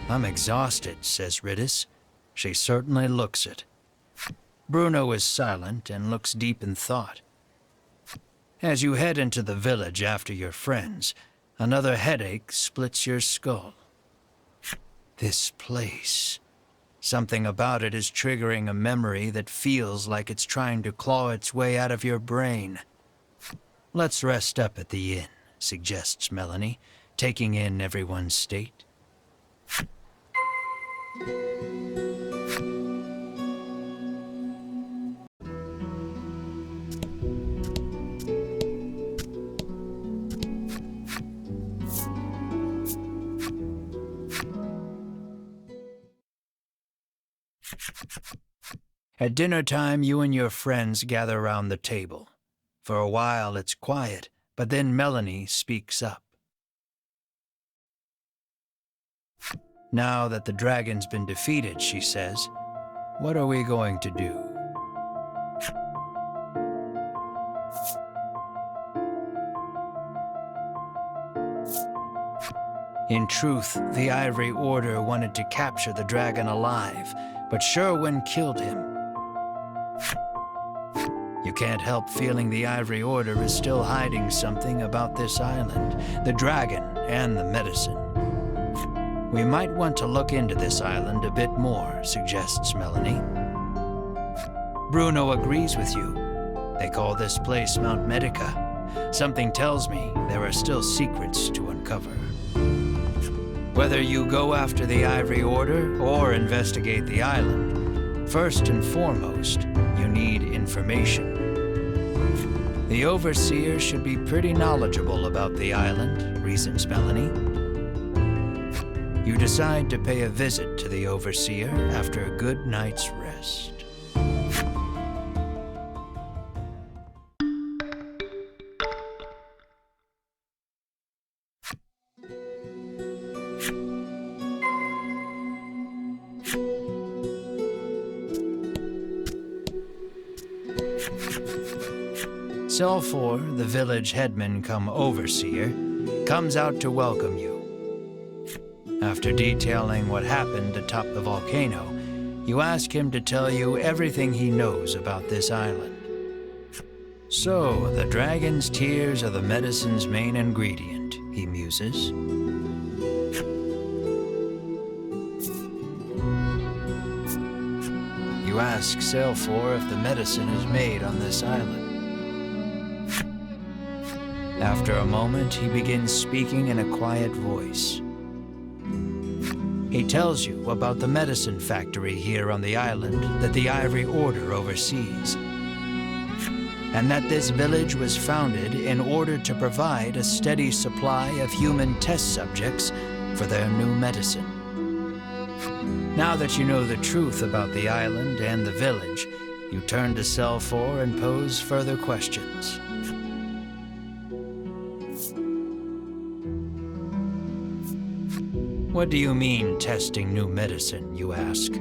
I'm exhausted, says Riddis. She certainly looks it. Bruno is silent and looks deep in thought. As you head into the village after your friends, another headache splits your skull. This place. Something about it is triggering a memory that feels like it's trying to claw its way out of your brain. Let's rest up at the inn, suggests Melanie, taking in everyone's state. At dinner time, you and your friends gather around the table. For a while, it's quiet, but then Melanie speaks up. Now that the dragon's been defeated, she says, what are we going to do? In truth, the Ivory Order wanted to capture the dragon alive, but Sherwin killed him. You can't help feeling the Ivory Order is still hiding something about this island, the dragon and the medicine. We might want to look into this island a bit more, suggests Melanie. Bruno agrees with you. They call this place Mount Medica. Something tells me there are still secrets to uncover. Whether you go after the Ivory Order or investigate the island, first and foremost, you need information. The Overseer should be pretty knowledgeable about the island, reasons Melanie. You decide to pay a visit to the Overseer after a good night's rest. Selfor, the village headman come overseer, comes out to welcome you. After detailing what happened atop the volcano, you ask him to tell you everything he knows about this island. So, the dragon's tears are the medicine's main ingredient, he muses. You ask Selfor if the medicine is made on this island. After a moment, he begins speaking in a quiet voice. He tells you about the medicine factory here on the island that the Ivory Order oversees, and that this village was founded in order to provide a steady supply of human test subjects for their new medicine. Now that you know the truth about the island and the village, you turn to Selfor and pose further questions. What do you mean, testing new medicine, you ask?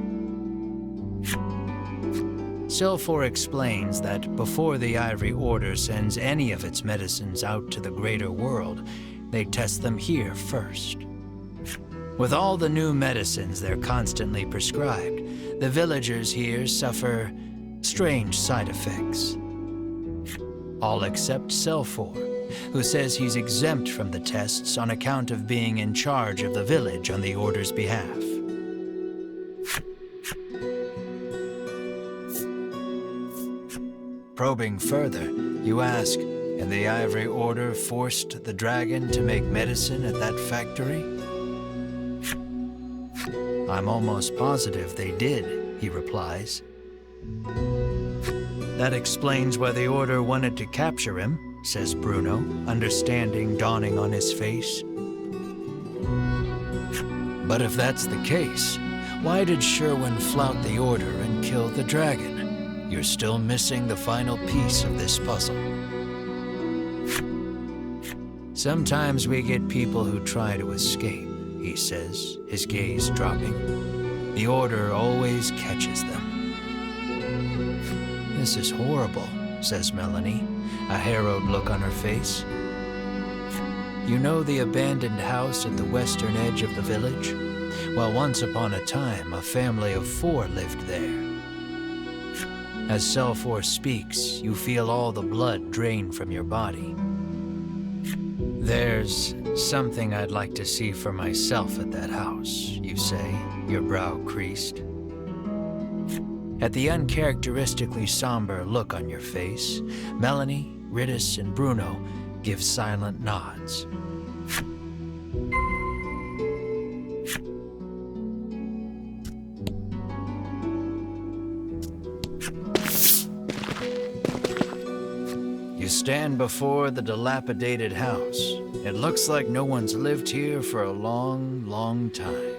Selfor explains that before the Ivory Order sends any of its medicines out to the greater world, they test them here first. With all the new medicines they're constantly prescribed, the villagers here suffer strange side effects. All except Selfor, who says he's exempt from the tests on account of being in charge of the village on the Order's behalf. Probing further, you ask, and the Ivory Order forced the dragon to make medicine at that factory? I'm almost positive they did, he replies. That explains why the Order wanted to capture him, says Bruno, understanding dawning on his face. But if that's the case, why did Sherwin flout the Order and kill the dragon? You're still missing the final piece of this puzzle. Sometimes we get people who try to escape, he says, his gaze dropping. The Order always catches them. This is horrible, says Melanie, a harrowed look on her face. You know the abandoned house at the western edge of the village? Well, once upon a time, a family of 4 lived there. As Selfor speaks, you feel all the blood drain from your body. There's something I'd like to see for myself at that house, you say, your brow creased. At the uncharacteristically somber look on your face, Melanie, Riddis, and Bruno give silent nods. You stand before the dilapidated house. It looks like no one's lived here for a long, long time.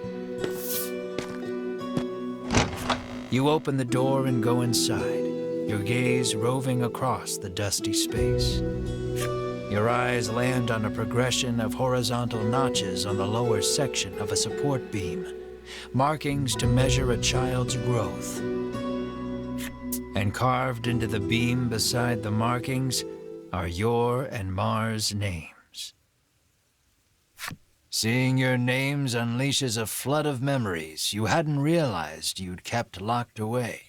You open the door and go inside, your gaze roving across the dusty space. Your eyes land on a progression of horizontal notches on the lower section of a support beam, markings to measure a child's growth. And carved into the beam beside the markings are your and Mar's names. Seeing your names unleashes a flood of memories you hadn't realized you'd kept locked away.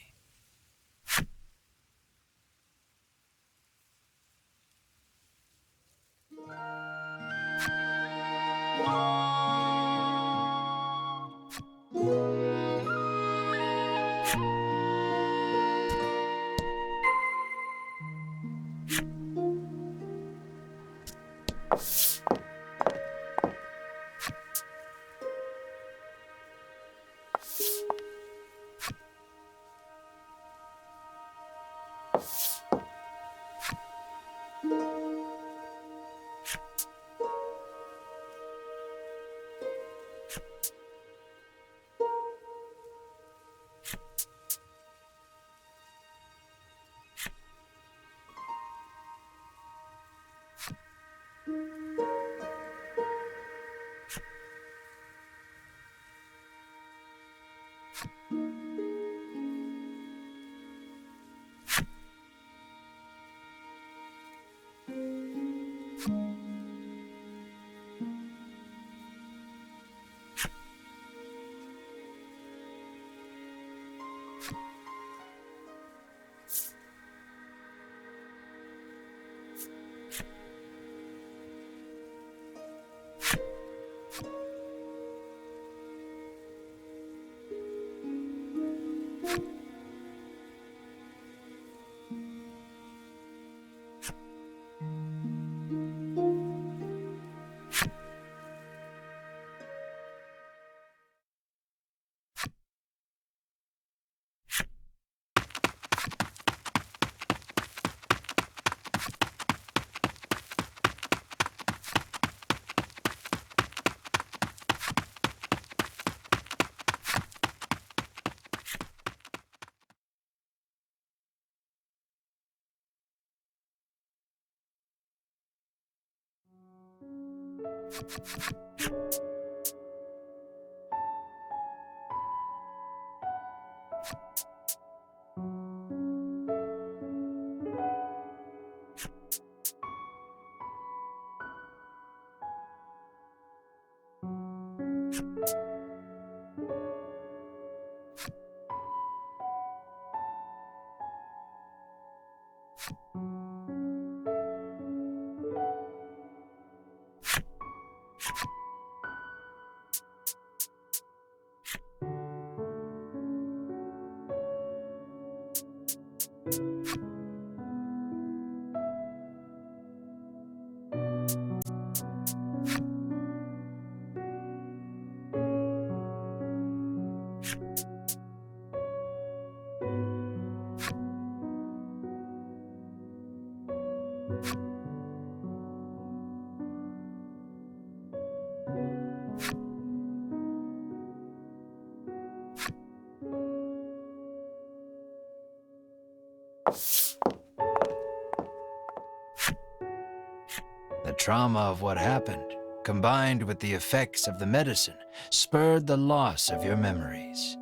The trauma of what happened, combined with the effects of the medicine, spurred the loss of your memories.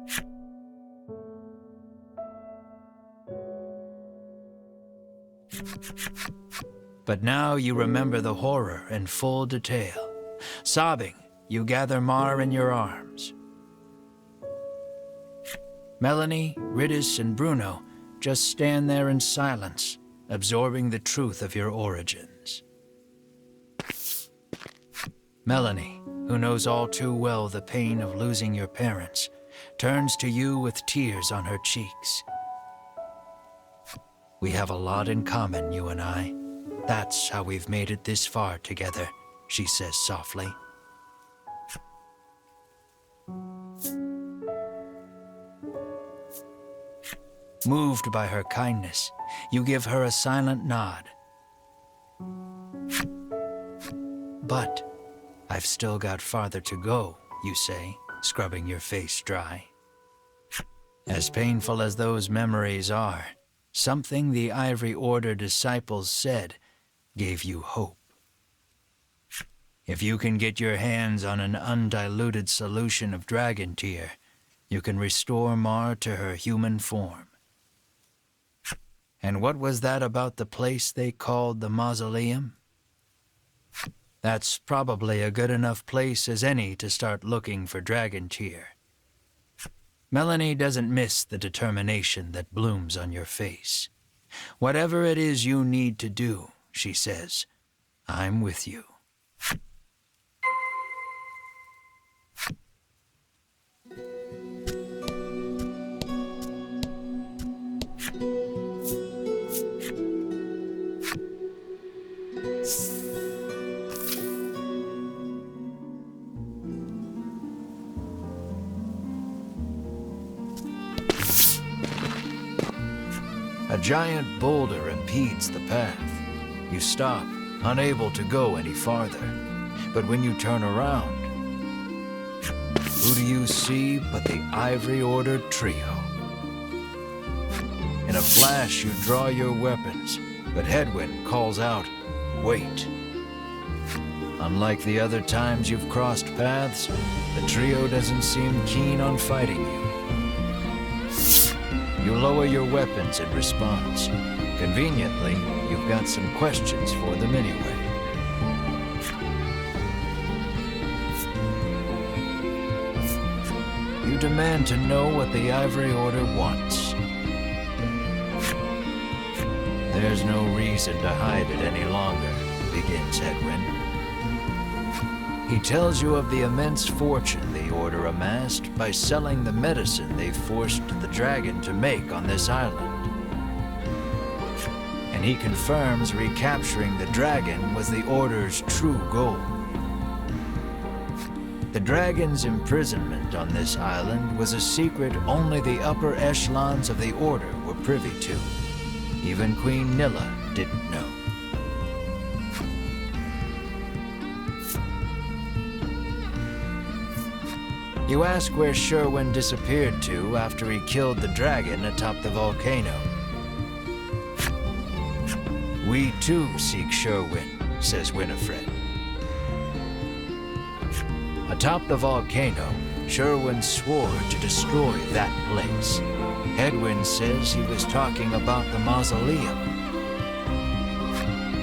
But now you remember the horror in full detail. Sobbing, you gather Mar in your arms. Melanie, Riddis, and Bruno just stand there in silence, absorbing the truth of your origins. Melanie, who knows all too well the pain of losing your parents, turns to you with tears on her cheeks. We have a lot in common, you and I. That's how we've made it this far together, she says softly. Moved by her kindness, you give her a silent nod. But I've still got farther to go, you say, scrubbing your face dry. As painful as those memories are, something the Ivory Order disciples said gave you hope. If you can get your hands on an undiluted solution of dragon tear, you can restore Mar to her human form. And what was that about the place they called the mausoleum? That's probably a good enough place as any to start looking for dragon tear. Melanie doesn't miss the determination that blooms on your face. Whatever it is you need to do, she says, I'm with you. A giant boulder impedes the path. You stop, unable to go any farther. But when you turn around, who do you see but the Ivory Order trio? In a flash, you draw your weapons, but Hedwyn calls out, "Wait." Unlike the other times you've crossed paths, the trio doesn't seem keen on fighting you. You lower your weapons in response. Conveniently, you've got some questions for them anyway. You demand to know what the Ivory Order wants. There's no reason to hide it any longer, begins Hedwyn. He tells you of the immense fortune the Order amassed by selling the medicine they forced the dragon to make on this island. And he confirms recapturing the dragon was the Order's true goal. The dragon's imprisonment on this island was a secret only the upper echelons of the Order were privy to. Even Queen Nilla didn't know. You ask where Sherwin disappeared to after he killed the dragon atop the volcano. We too seek Sherwin, says Winifred. Atop the volcano, Sherwin swore to destroy that place. Hedwyn says he was talking about the mausoleum.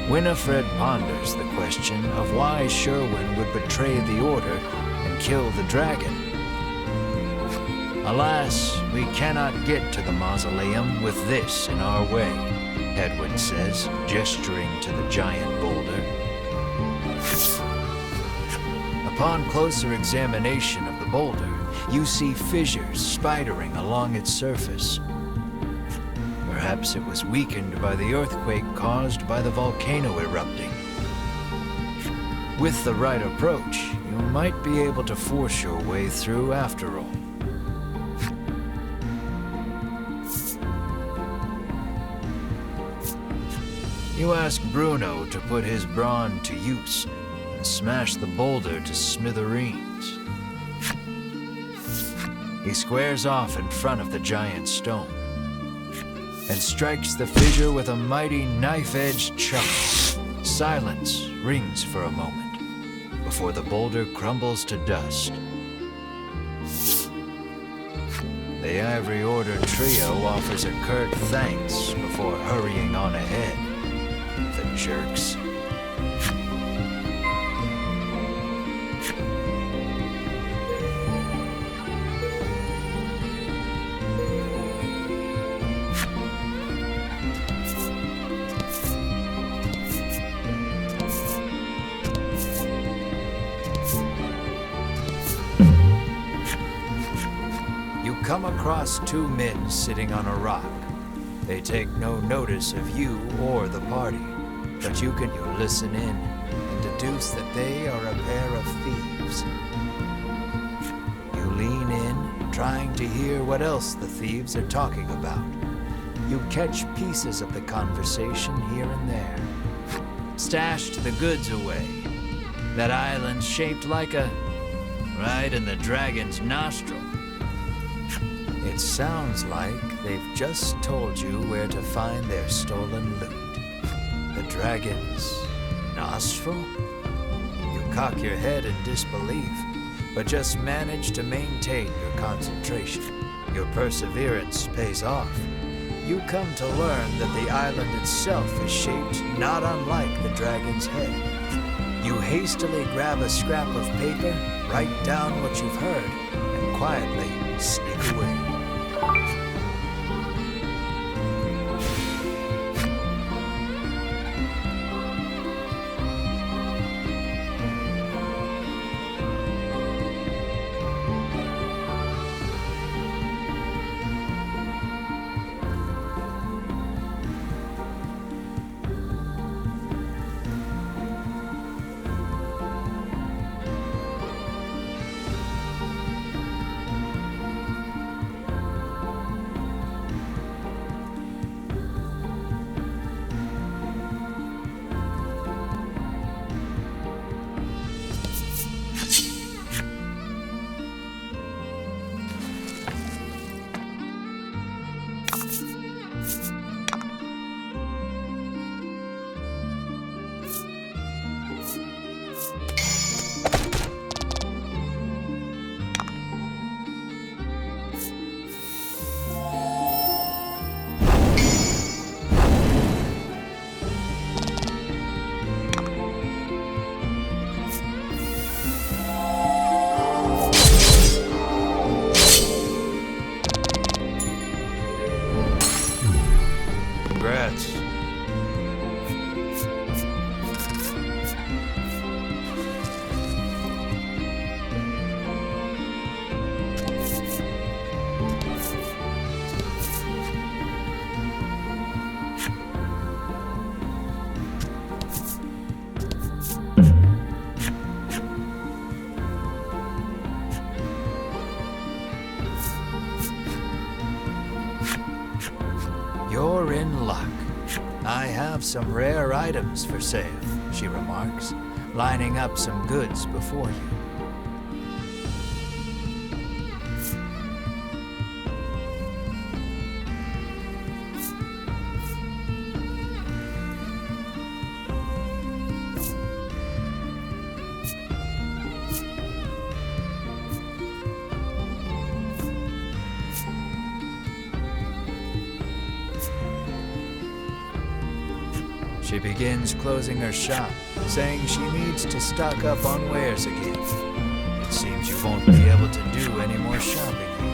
Winifred ponders the question of why Sherwin would betray the Order and kill the dragon. Alas, we cannot get to the mausoleum with this in our way, Hedwyn says, gesturing to the giant boulder. Upon closer examination of the boulder, you see fissures spidering along its surface. Perhaps it was weakened by the earthquake caused by the volcano erupting. With the right approach, you might be able to force your way through after all. You ask Bruno to put his brawn to use and smash the boulder to smithereens. He squares off in front of the giant stone and strikes the fissure with a mighty knife-edged chop. Silence rings for a moment before the boulder crumbles to dust. The Ivory Order trio offers a curt thanks before hurrying on ahead. The jerks. come across two men sitting on a rock. They take no notice of you or the party, but you listen in and deduce that they are a pair of thieves. You lean in, trying to hear what else the thieves are talking about. You catch pieces of the conversation here and there. Stashed the goods away. That island shaped like right in the dragon's nostril. It sounds like they've just told you where to find their stolen loot. The dragon's nostril? You cock your head in disbelief, but just manage to maintain your concentration. Your perseverance pays off. You come to learn that the island itself is shaped not unlike the dragon's head. You hastily grab a scrap of paper, write down what you've heard, and quietly sneak away. Congrats. You're in luck. I have some rare items for sale, she remarks, lining up some goods before you. She begins closing her shop, saying she needs to stock up on wares again. It seems you won't be able to do any more shopping here.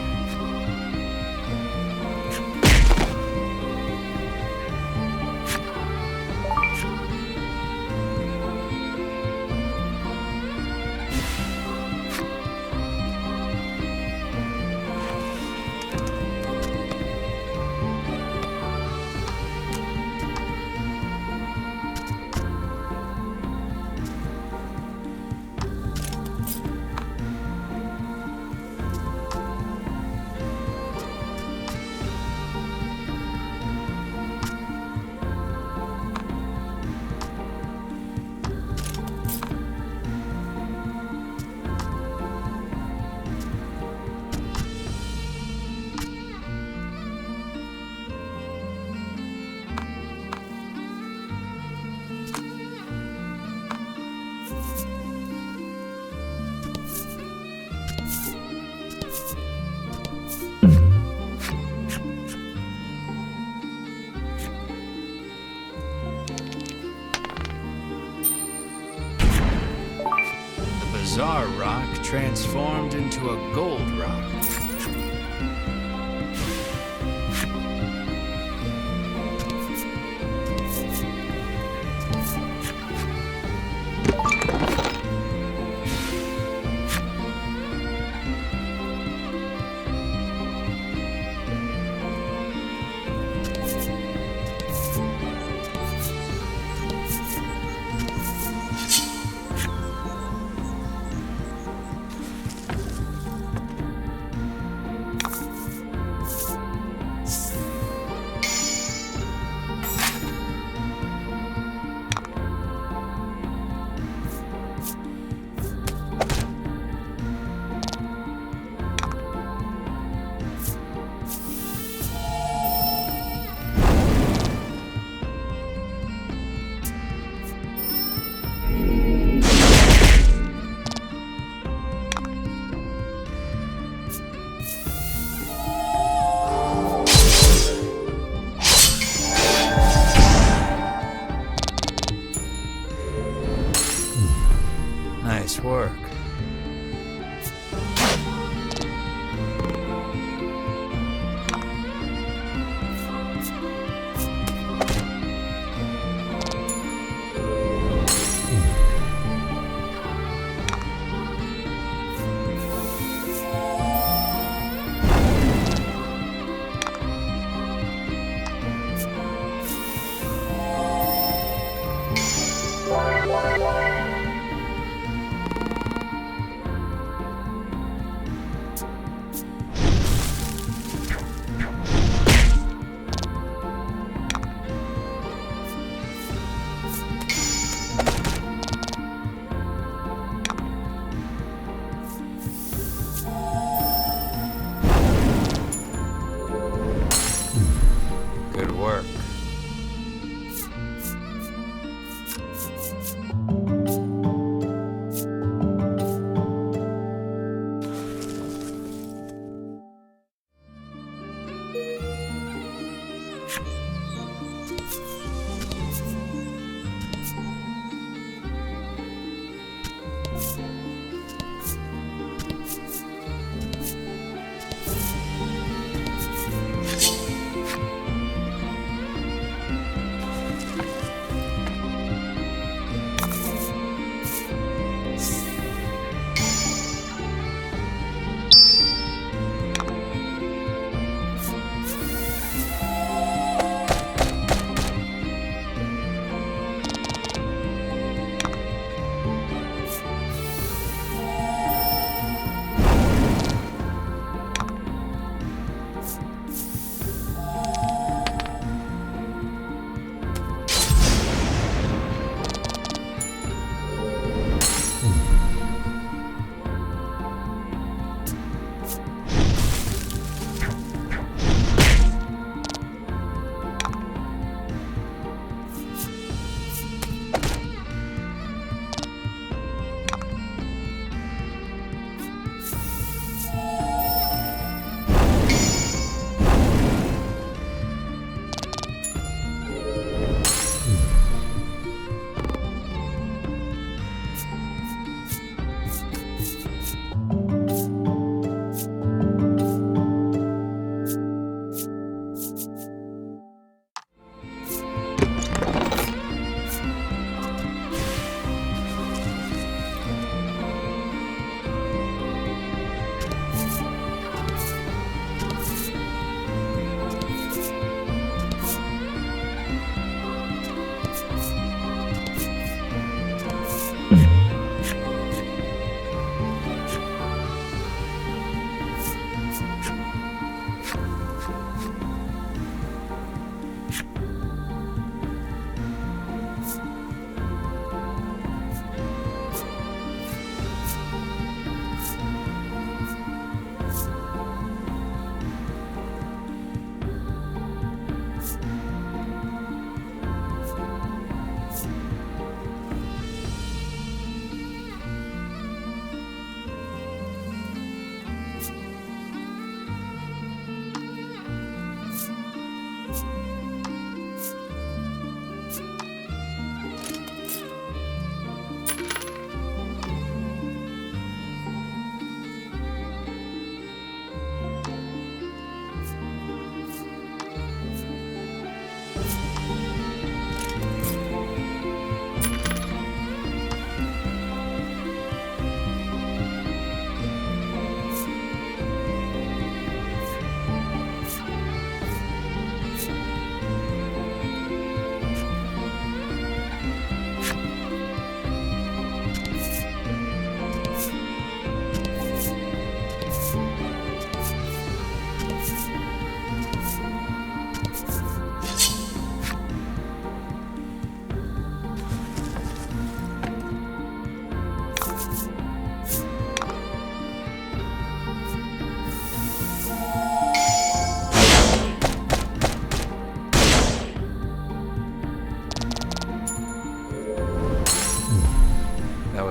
Bizarre rock transformed into a gold rock. Nice work. Good work.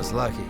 was lucky.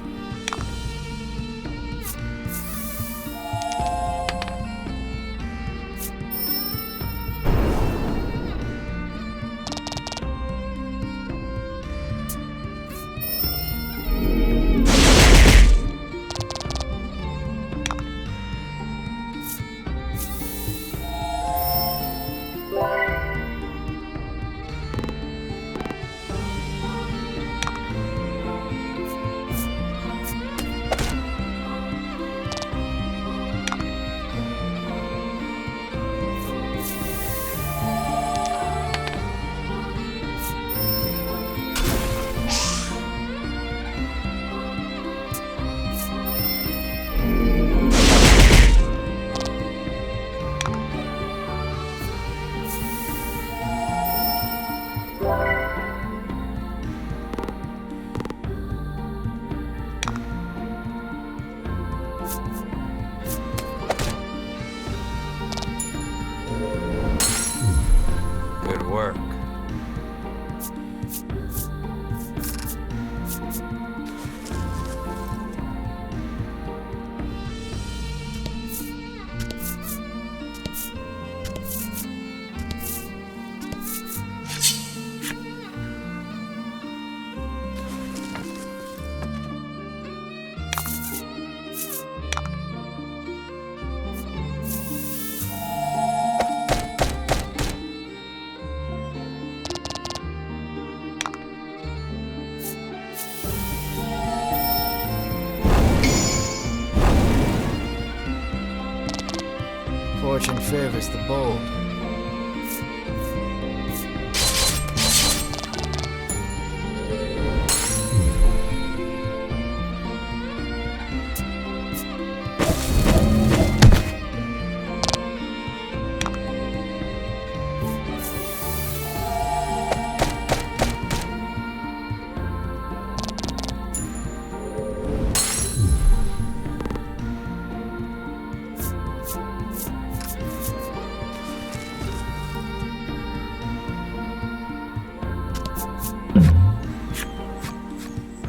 Fortune favors the bold.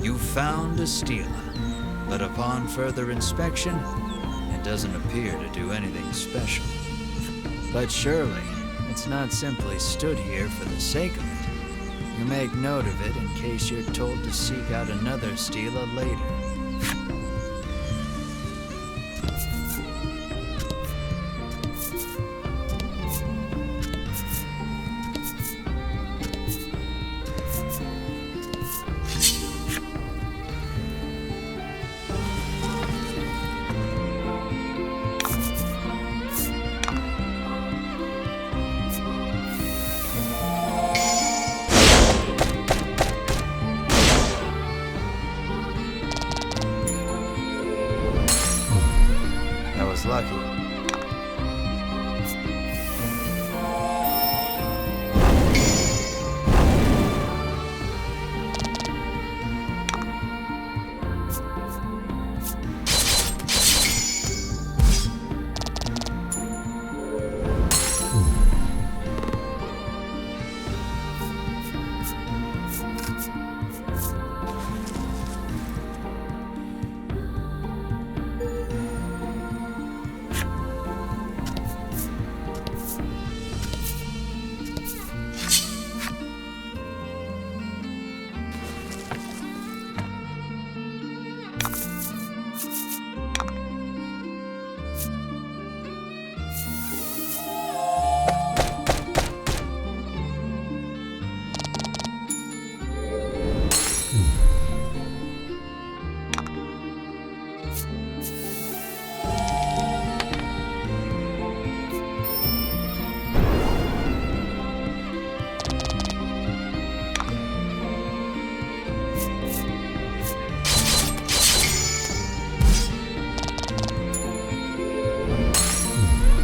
You found a Stela, but upon further inspection, it doesn't appear to do anything special. But surely, it's not simply stood here for the sake of it. You make note of it in case you're told to seek out another Stela later. Lucky.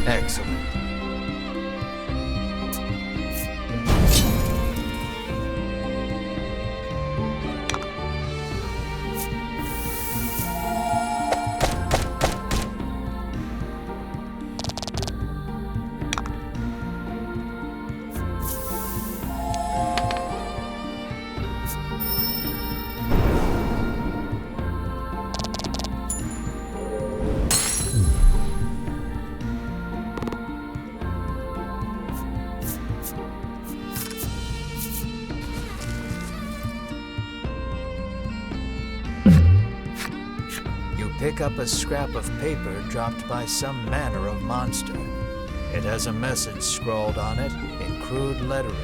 Excellent. Pick up a scrap of paper dropped by some manner of monster. It has a message scrawled on it in crude lettering.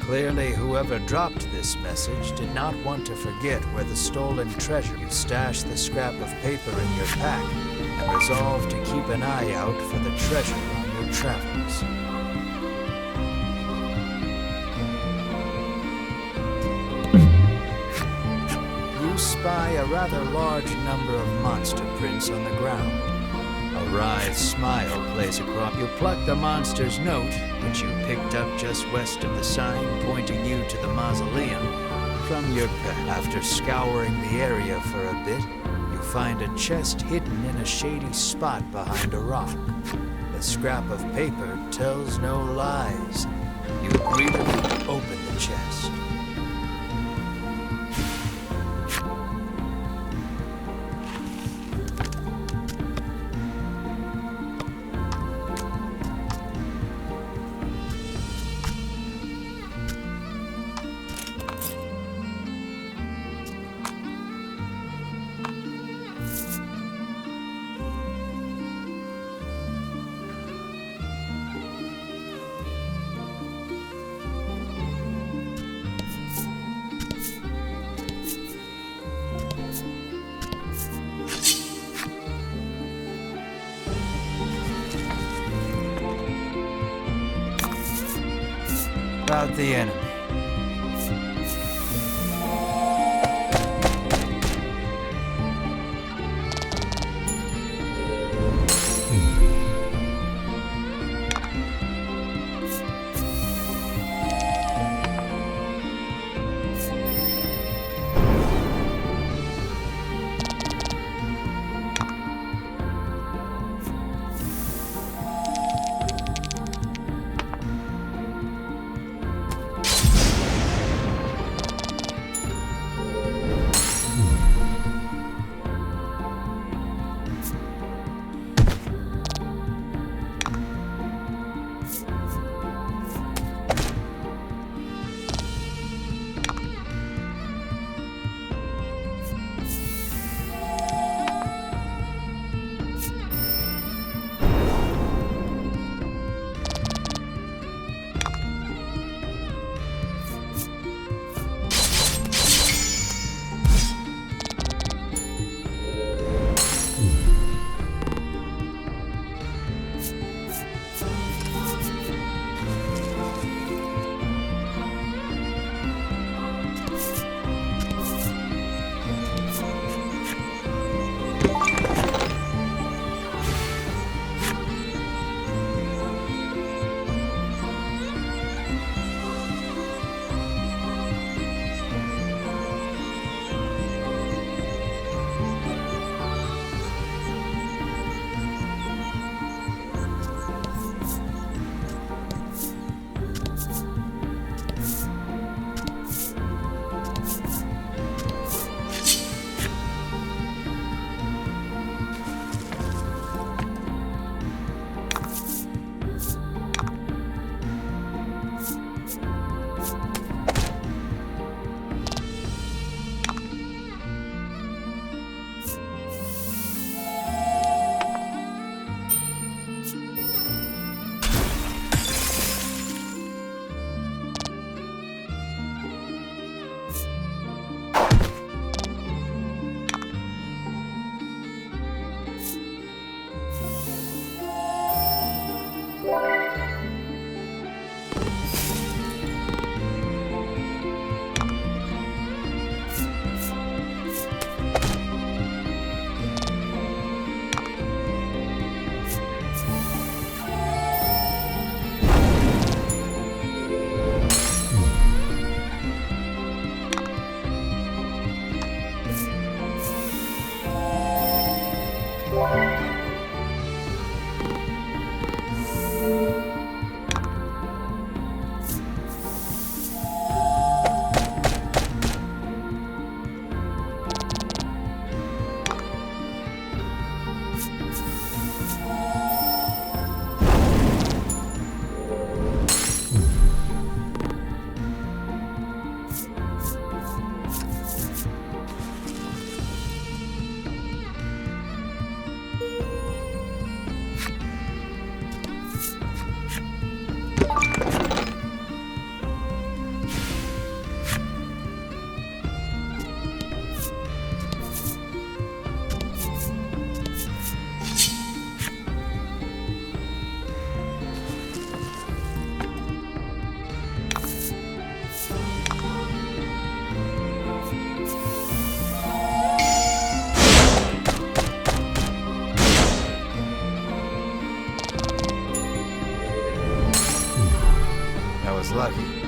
Clearly, whoever dropped this message did not want to forget where the stolen treasure. You stash the scrap of paper in your pack and resolve to keep an eye out for the treasure on your travels. Spy a rather large number of monster prints on the ground. A wry smile plays across. You pluck the monster's note, which you picked up just west of the sign pointing you to the mausoleum, from your pack. After scouring the area for a bit, you find a chest hidden in a shady spot behind a rock. The scrap of paper tells no lies. You greedily open the chest. out the enemy. lucky.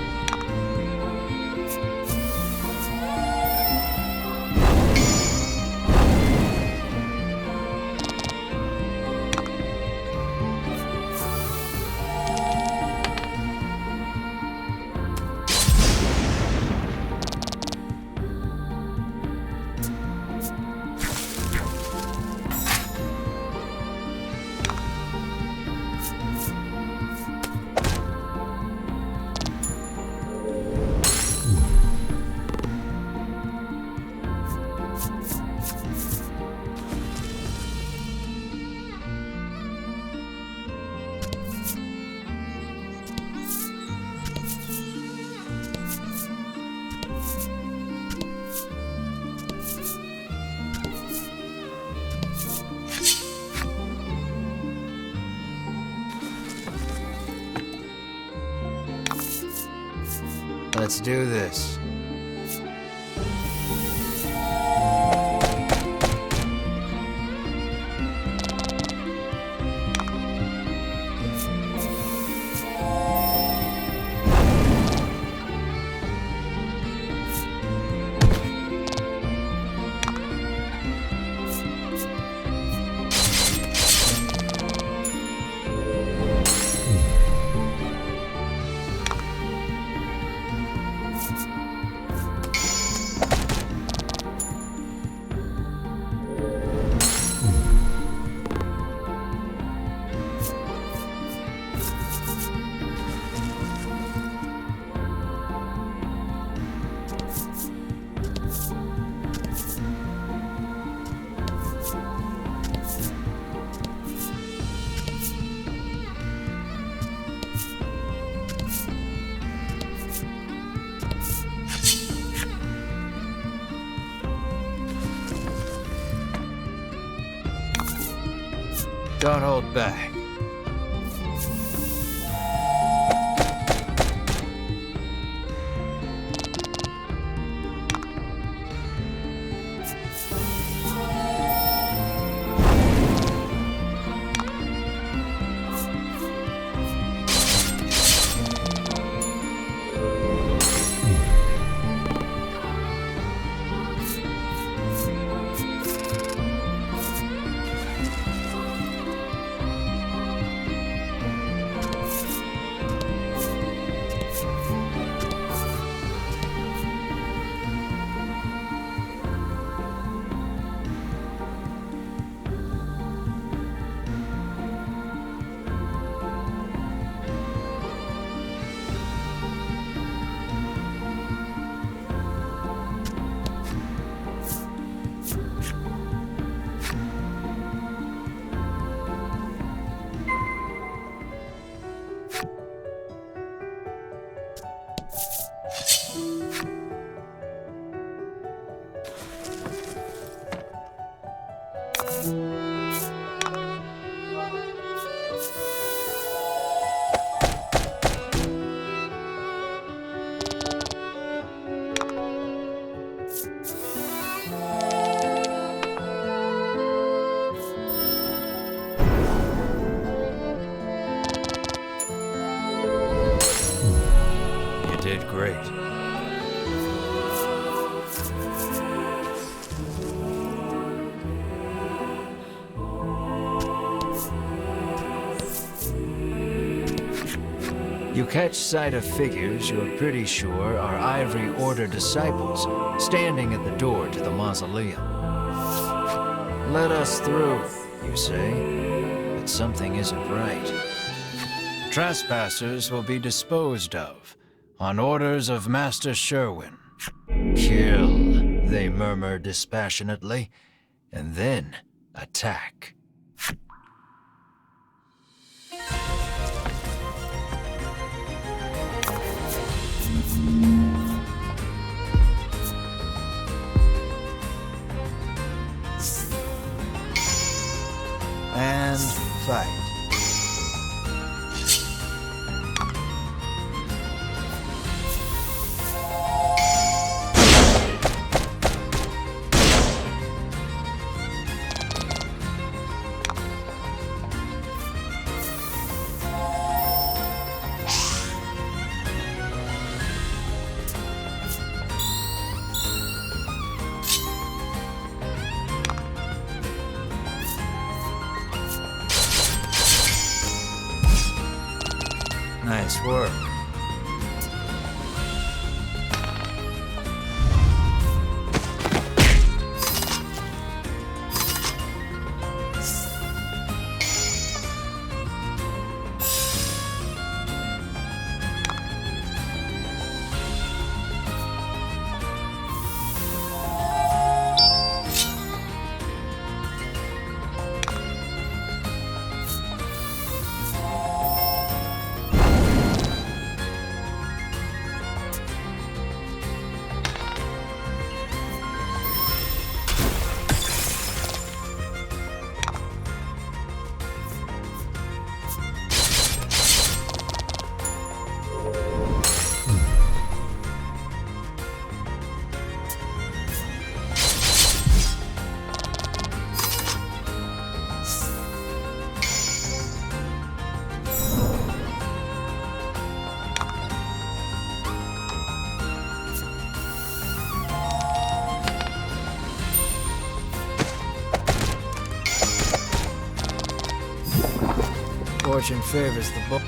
Let's do this. Don't hold back. You did great. You catch sight of figures you're pretty sure are Ivory Order disciples standing at the door to the mausoleum. Let us through, you say, but something isn't right. Trespassers will be disposed of on orders of Master Sherwin. Kill, they murmur dispassionately, and then attack. And fight. Nice work. fortune favors the bold.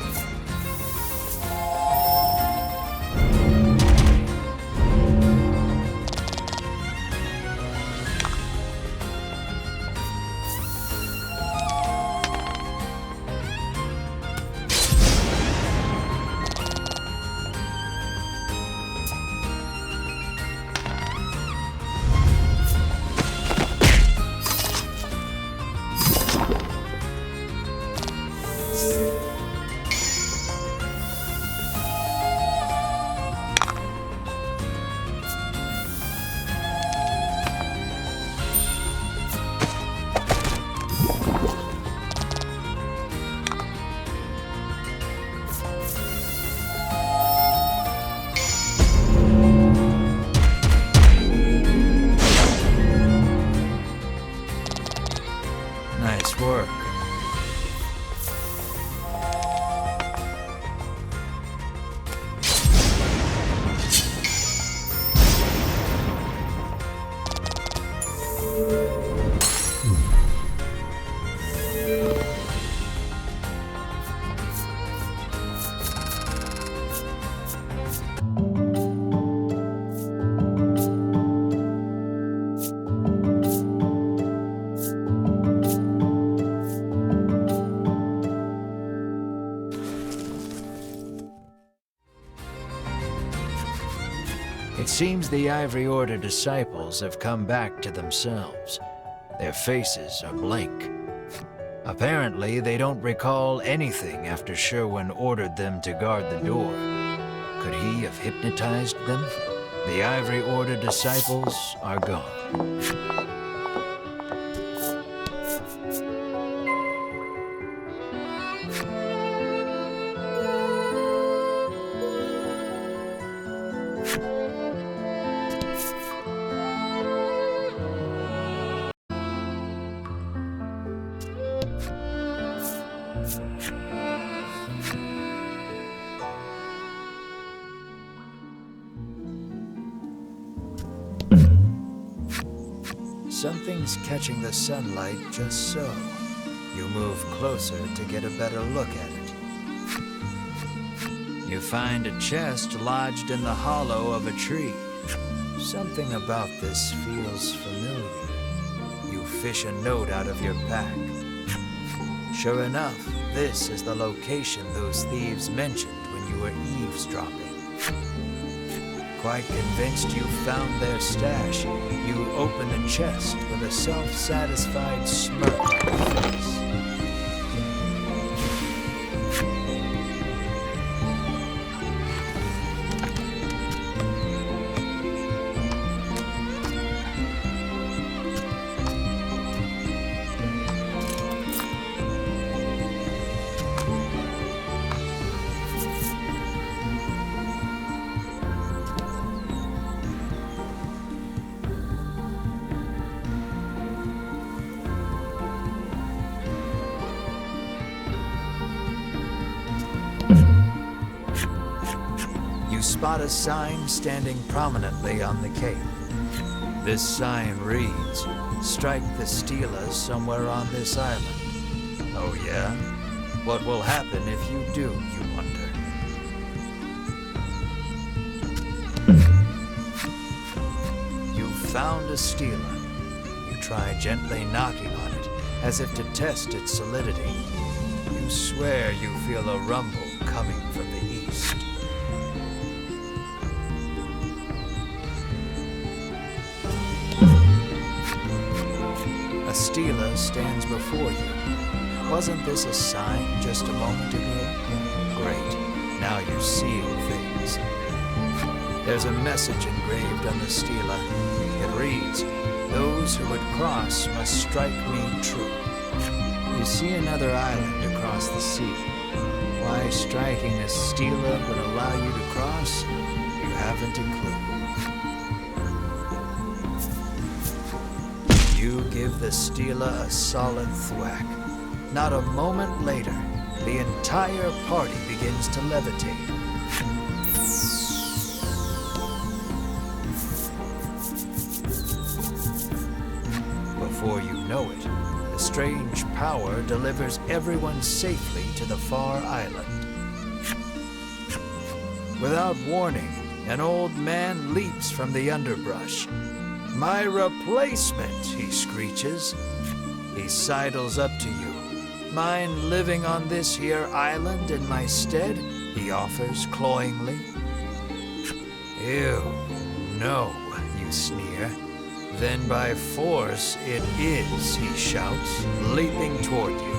Nice work. It seems the Ivory Order disciples have come back to themselves. Their faces are blank. Apparently, they don't recall anything after Sherwin ordered them to guard the door. Could he have hypnotized them? The Ivory Order disciples are gone. Something's catching the sunlight just so. You move closer to get a better look at it. You find a chest lodged in the hollow of a tree. Something about this feels familiar. You fish a note out of your pack. Sure enough, this is the location those thieves mentioned when you were eavesdropping. Quite convinced you found their stash, you open the chest with a self-satisfied smirk on your face. Spot a sign standing prominently on the cape. This sign reads, "Strike the Stela somewhere on this island." Oh yeah? What will happen if you do, you wonder? You've found a Stela. You try gently knocking on it, as if to test its solidity. You swear you feel a rumble coming from the east. A Stela stands before you. Wasn't this a sign just a moment ago? Great. Now you're seeing things. There's a message engraved on the Stela. It reads, "Those who would cross must strike me true." You see another island across the sea. Why striking a Stela would allow you to cross, you haven't a clue. You give the Stela a solid thwack. Not a moment later, the entire party begins to levitate. Before you know it, a strange power delivers everyone safely to the far island. Without warning, an old man leaps from the underbrush. "My replacement," he screeches. He sidles up to you. "Mind living on this here island in my stead?" he offers cloyingly. "Ew, no," you sneer. "Then by force it is," he shouts, leaping toward you.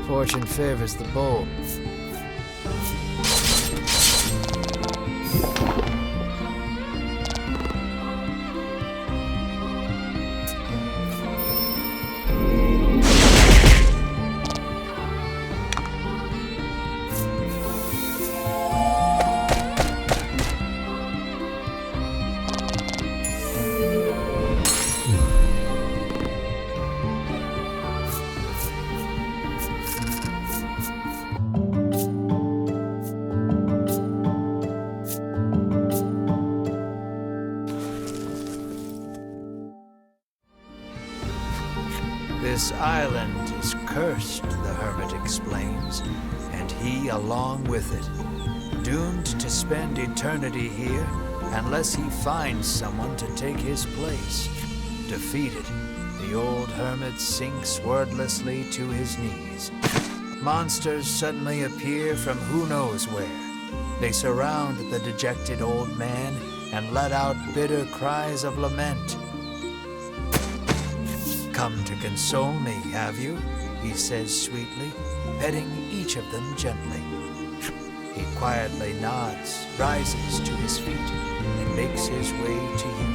Fortune favors the bold. This island is cursed, the hermit explains, and he along with it, doomed to spend eternity here unless he finds someone to take his place. Defeated, the old hermit sinks wordlessly to his knees. Monsters suddenly appear from who knows where. They surround the dejected old man and let out bitter cries of lament. "Come to console me, have you?" he says sweetly, petting each of them gently. He quietly nods, rises to his feet, and makes his way to you.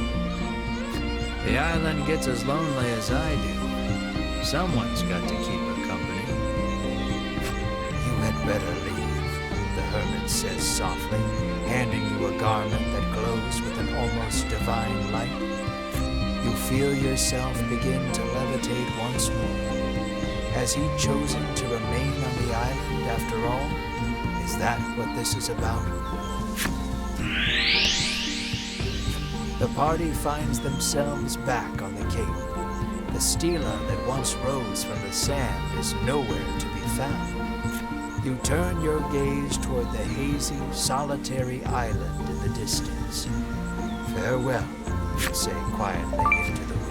"The island gets as lonely as I do. Someone's got to keep her company." "You had better leave," the hermit says softly, handing you a garment that glows with an almost divine light. You feel yourself begin to levitate once more. Has he chosen to remain on the island after all? Is that what this is about? The party finds themselves back on the cape. The stela that once rose from the sand is nowhere to be found. You turn your gaze toward the hazy, solitary island in the distance. "Farewell," you say quietly into the wind.